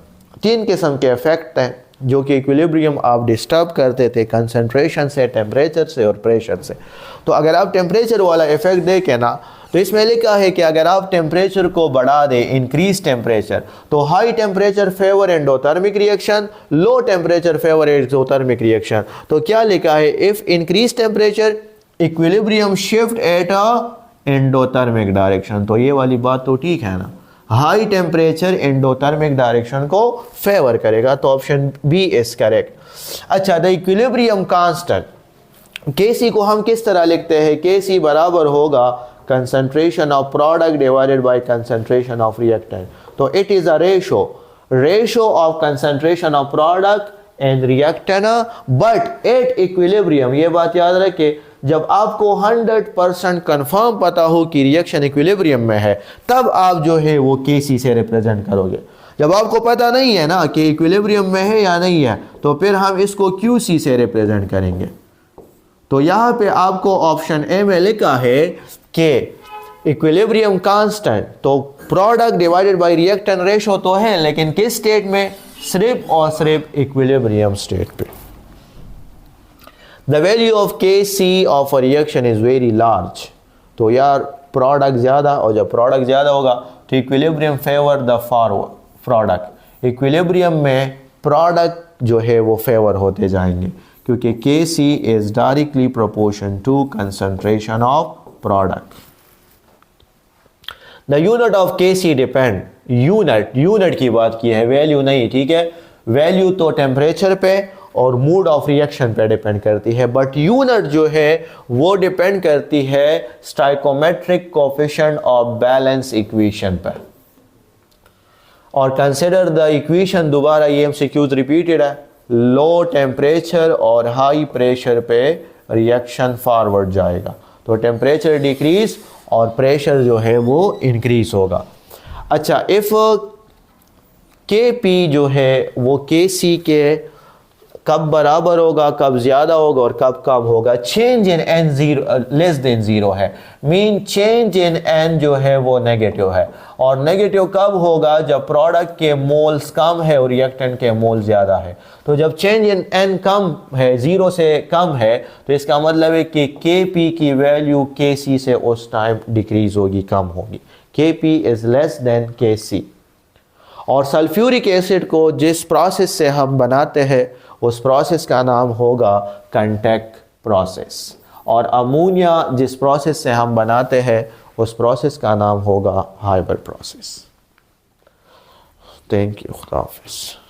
3 किस्म के इफेक्ट हैं जो कि इक्विलिब्रियम आप डिस्टर्ब करते थे, कंसंट्रेशन से, टेम्परेचर से और प्रेशर से। तो अगर आप टेम्परेचर वाला इफेक्ट देखें ना, तो इसमें लिखा है कि अगर आप टेम्परेचर को बढ़ा दें, इंक्रीज टेम्परेचर, तो high temperature favour endothermic reaction, low temperature favour exothermic reaction. तो क्या लिखा है? If increase temperature equilibrium shift at a endothermic direction. तो ये वाली बात तो ठीक है ना, हाई टेम्परेचर एंडोथर्मिक डायरेक्शन को फेवर करेगा, तो ऑप्शन बी इज करेक्ट। अच्छा, द इक्विलिब्रियम कांस्टेंट, Kc को हम किस तरह लिखते हैं? Kc बराबर होगा concentration of product divided by concentration of reactant. तो it is a ratio of concentration of product and reactant, but at equilibrium. ये बात याद रखें, जब आपको 100% कंफर्म पता हो कि रिएक्शन इक्विलिब्रियम में है, तब आप जो है वो Kc से रिप्रेजेंट करोगे। जब आपको पता नहीं है ना कि इक्विलिब्रियम में है या नहीं है, तो फिर हम इसको Qc से रिप्रेजेंट करेंगे। तो यहाँ पे आपको ऑप्शन ए में लिखा है कि इक्विलिब्रियम कांस्टेंट, तो product divided bye reactant ratio तो है, लेकिन किस स्टेट में? सिर्फ और सिर्फ इक्विलिब्रियम स्टेट पे। The value of Kc of a reaction is very large. तो यार प्रोडक्ट ज़्यादा, और जब प्रोडक्ट ज़्यादा होगा तो equilibrium favour the forward product. Equilibrium में प्रोडक्ट जो है वो फेवर होते जाएंगे, क्योंकि Kc is directly proportion to concentration of product. The unit of Kc depend, unit की बात की है, वैल्यू नहीं, ठीक है। वैल्यू तो टेम्परेचर पे और मूड ऑफ रिएक्शन पे डिपेंड करती है, बट यूनिट जो है वो डिपेंड करती है stoichiometric coefficient of balance equation पर। और कंसिडर द इक्वेशन, दोबारा ये एमसीक्यूज रिपीटेड है, लो टेम्परेचर और हाई प्रेशर पे रिएक्शन फॉरवर्ड जाएगा, तो टेम्परेचर डिक्रीज और प्रेशर जो है वो इंक्रीज होगा। अच्छा, इफ Kp जो है वो Kc के कब बराबर होगा, कब ज्यादा होगा और कब कम होगा, change in n zero less than zero है, मीन चेंज इन n जो है वो नेगेटिव है। और नेगेटिव कब होगा, जब प्रोडक्ट के मोल्स कम है और रिएक्टेंट के मोल ज्यादा है। तो जब चेंज इन n कम है, जीरो से कम है, तो इसका मतलब है कि Kp की वैल्यू Kc से उस टाइम डिक्रीज होगी, कम होगी। Kp is less than Kc। और सल्फ्यूरिक एसिड को जिस प्रोसेस से हम बनाते हैं उस प्रोसेस का नाम होगा कंटैक्ट प्रोसेस, और अमोनिया जिस प्रोसेस से हम बनाते हैं उस प्रोसेस का नाम होगा हाइबर प्रोसेस। थैंक यू, खुदा हाफिज़।